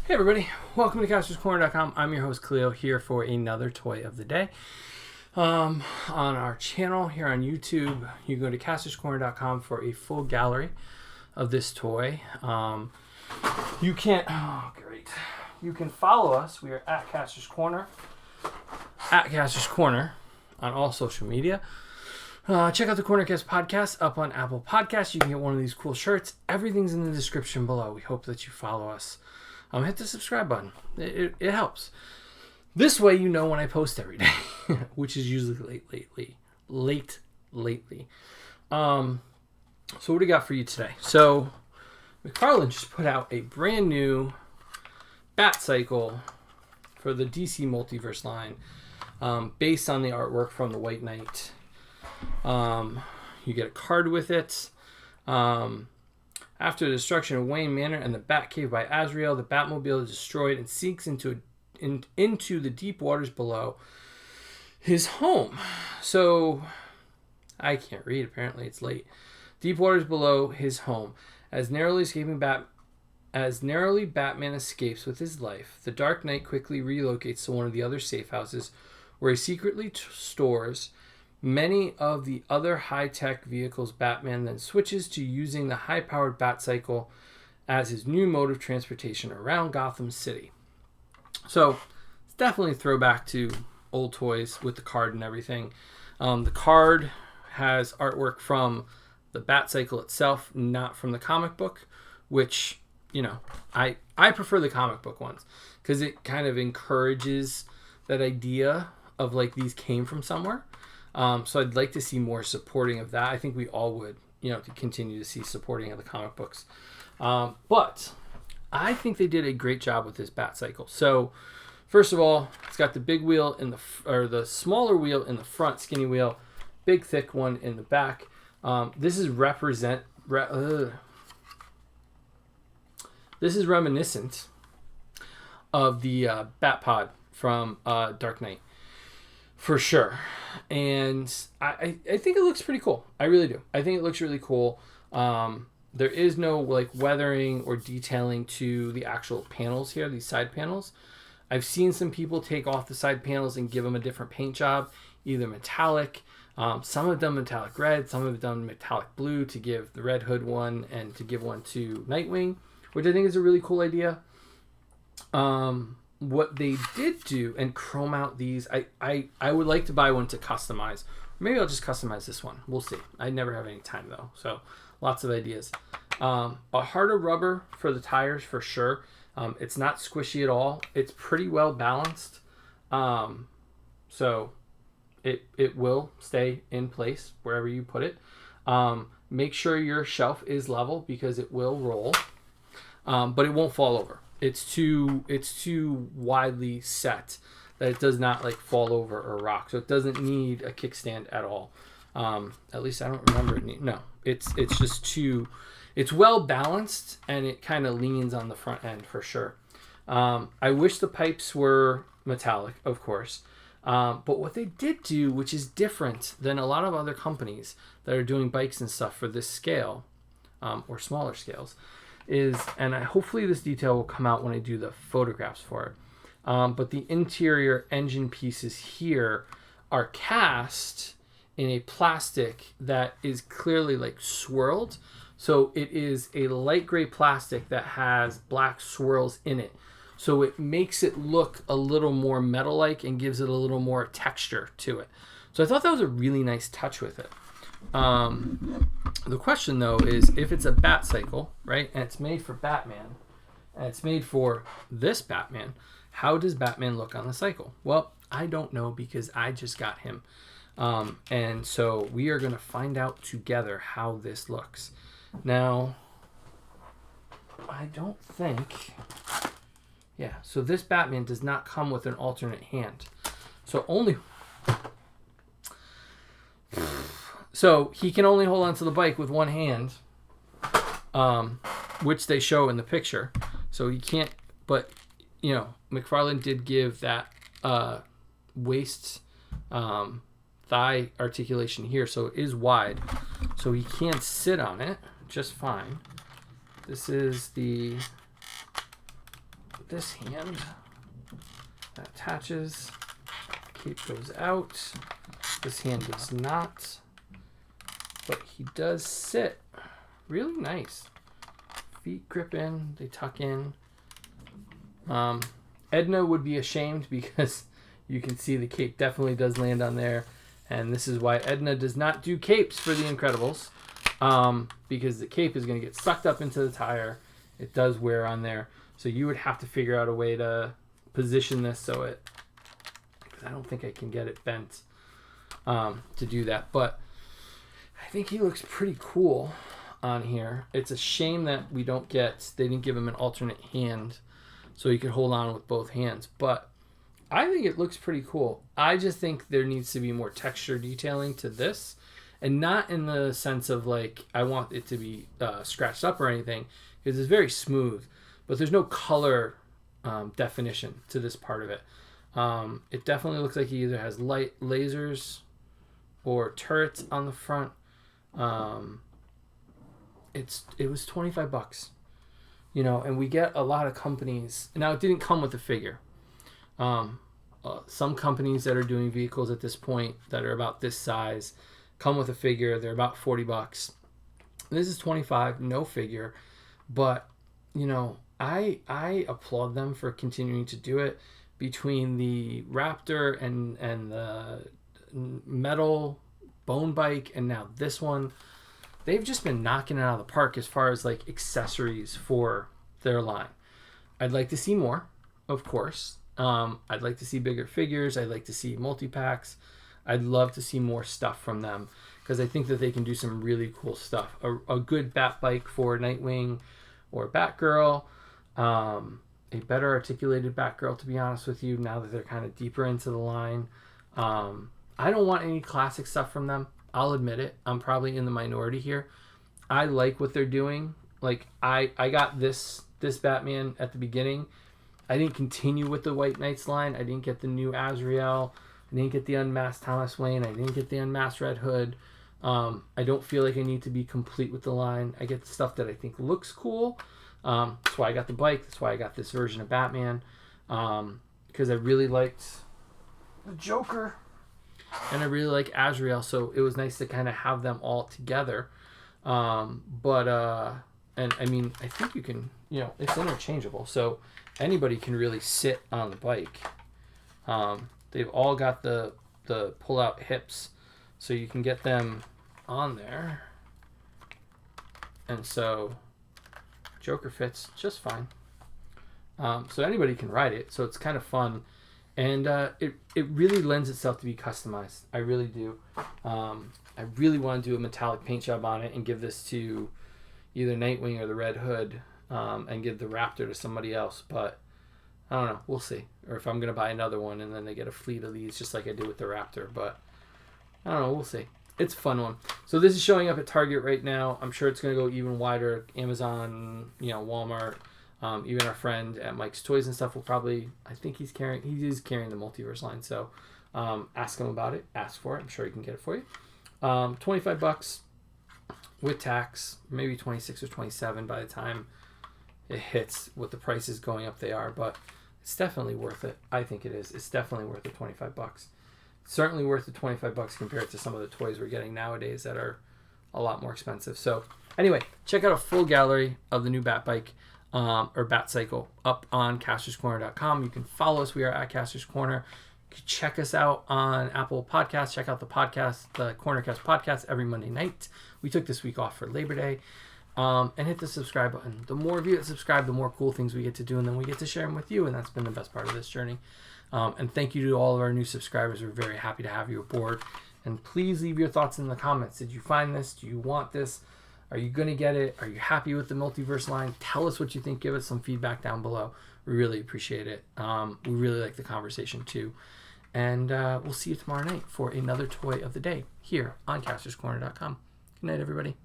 Hey everybody, welcome to Kastor'sCorner.com. I'm your host Cleo here for another toy of the day. On our channel here on YouTube, you go to Kastor'sCorner.com for a full gallery of this toy. You can follow us. We are at Kastor's Corner, on all social media. Check out the Cornercast podcast up on Apple Podcasts. You can get one of these cool shirts. Everything's in the description below. We hope that you follow us. Hit the subscribe button. It helps. This way you know when I post every day, which is usually late lately. So what do we got for you today? So McFarlane just put out a brand new Batcycle for the DC Multiverse line, based on the artwork from the White Knight. You get a card with it. After the destruction of Wayne Manor and the Batcave by Azrael, the Batmobile is destroyed and sinks into the deep waters below his home. So, I can't read. Apparently, it's late. Deep waters below his home. As narrowly Batman escapes with his life, the Dark Knight quickly relocates to one of the other safe houses, where he secretly stores many of the other high-tech vehicles. Batman then switches to using the high-powered Batcycle as his new mode of transportation around Gotham City. So, it's definitely a throwback to old toys with the card and everything. The card has artwork from the Batcycle itself, not from the comic book, which, you know, I prefer the comic book ones because it kind of encourages that idea of, like, these came from somewhere. So I'd like to see more supporting of that. I think we all would, to continue to see supporting of the comic books. But I think they did a great job with this Batcycle. So first of all, it's got the big wheel the smaller wheel in the front, skinny wheel, big thick one in the back. This is reminiscent of the Batpod from Dark Knight. For sure. And I think it looks pretty cool. I really do. I think it looks really cool. There is no weathering or detailing to the actual panels here, these side panels. I've seen some people take off the side panels and give them a different paint job, either metallic. Some have done metallic red, some have done metallic blue to give the Red Hood one and to give one to Nightwing, which I think is a really cool idea. What they did do and chrome out these, I would like to buy one to customize. Maybe I'll just customize this one. We'll see. I never have any time though, so lots of ideas. A harder rubber for the tires for sure. It's not squishy at all. It's pretty well balanced, so it will stay in place wherever you put it. Make sure your shelf is level because it will roll, but it won't fall over. It's too widely set that it does not fall over or rock. So it doesn't need a kickstand at all. At least I don't remember it. No, it's just it's well balanced and it kind of leans on the front end for sure. I wish the pipes were metallic, of course. But what they did do, which is different than a lot of other companies that are doing bikes and stuff for this scale, or smaller scales, and hopefully this detail will come out when I do the photographs for it. But the interior engine pieces here are cast in a plastic that is clearly swirled. So it is a light gray plastic that has black swirls in it. So it makes it look a little more metal-like and gives it a little more texture to it. So I thought that was a really nice touch with it. The question though is, if it's a Batcycle, right, and it's made for Batman, and it's made for this Batman, how does Batman look on the cycle? Well, I don't know because I just got him. And so we are going to find out together how this looks. Now, I don't think... Yeah, so this Batman does not come with an alternate hand. So he can only hold onto the bike with one hand, which they show in the picture. So he can't, but, McFarlane did give that waist thigh articulation here, so it is wide. So he can sit on it just fine. This is the this hand. That attaches. Cape goes out. This hand does not. But he does sit really nice. Feet grip in. They tuck in. Edna would be ashamed because you can see the cape definitely does land on there. And this is why Edna does not do capes for The Incredibles. Because the cape is going to get sucked up into the tire. It does wear on there. So you would have to figure out a way to position this so it... Because I don't think I can get it bent to do that. But I think he looks pretty cool on here. It's a shame that we don't get... They didn't give him an alternate hand so he could hold on with both hands. But I think it looks pretty cool. I just think there needs to be more texture detailing to this. And not in the sense of like, I want it to be scratched up or anything. Because it's very smooth. But there's no color definition to this part of it. It definitely looks like he either has light lasers or turrets on the front. It was $25. You know, and we get a lot of companies. Now, it didn't come with a figure. Some companies that are doing vehicles at this point that are about this size come with a figure. They're about $40. This is $25, no figure. But, you know, I applaud them for continuing to do it. Between the Raptor and the metal bone bike and now this one, they've just been knocking it out of the park as far as like accessories for their line. I'd like to see more, of course. I'd like to see bigger figures. I'd like to see multi-packs. I'd love to see more stuff from them because I think that they can do some really cool stuff. A good bat bike for Nightwing or Batgirl. A better articulated Batgirl, to be honest with you, now that they're kind of deeper into the line. I don't want any classic stuff from them. I'll admit it. I'm probably in the minority here. I like what they're doing. Like, I got this Batman at the beginning. I didn't continue with the White Knights line. I didn't get the new Azrael. I didn't get the unmasked Thomas Wayne. I didn't get the unmasked Red Hood. I don't feel like I need to be complete with the line. I get the stuff that I think looks cool. That's why I got the bike. That's why I got this version of Batman. Because I really liked the Joker. And I really like Azrael. So it was nice to kind of have them all together. And I mean, I think you can, you know, it's interchangeable. So anybody can really sit on the bike. They've all got the pull-out hips. So you can get them on there. And so Joker fits just fine. So anybody can ride it. So it's kind of fun. And it really lends itself to be customized. I really do. I really want to do a metallic paint job on it and give this to either Nightwing or the Red Hood and give the Raptor to somebody else. But I don't know. We'll see. Or if I'm going to buy another one and then they get a fleet of these just like I did with the Raptor. But I don't know. We'll see. It's a fun one. So this is showing up at Target right now. I'm sure it's going to go even wider. Amazon, you know, Walmart, even our friend at Mike's Toys and stuff will probably, I think he is carrying the Multiverse line. So ask him about it. Ask for it. I'm sure he can get it for you. $25 with tax, maybe 26 or 27 by the time it hits what the prices going up they are. But it's definitely worth it. I think it is. It's definitely worth the $25. Certainly worth the $25 compared to some of the toys we're getting nowadays that are a lot more expensive. So anyway, check out a full gallery of the new Bat Bike or Batcycle up on castorscorner.com. You can follow us. We are at Kastor's Corner. You can check us out on Apple Podcasts. Check out the podcast, the Cornercast podcast every Monday night. We took this week off for Labor Day. And hit the subscribe button. The more of you that subscribe, the more cool things we get to do, and then we get to share them with you, and that's been the best part of this journey. And thank you to all of our new subscribers. We're very happy to have you aboard. And please leave your thoughts in the comments. Did you find this? Do you want this? Are you going to get it? Are you happy with the Multiverse line? Tell us what you think. Give us some feedback down below. We really appreciate it. We really like the conversation too. And we'll see you tomorrow night for another toy of the day here on castorscorner.com. Good night, everybody.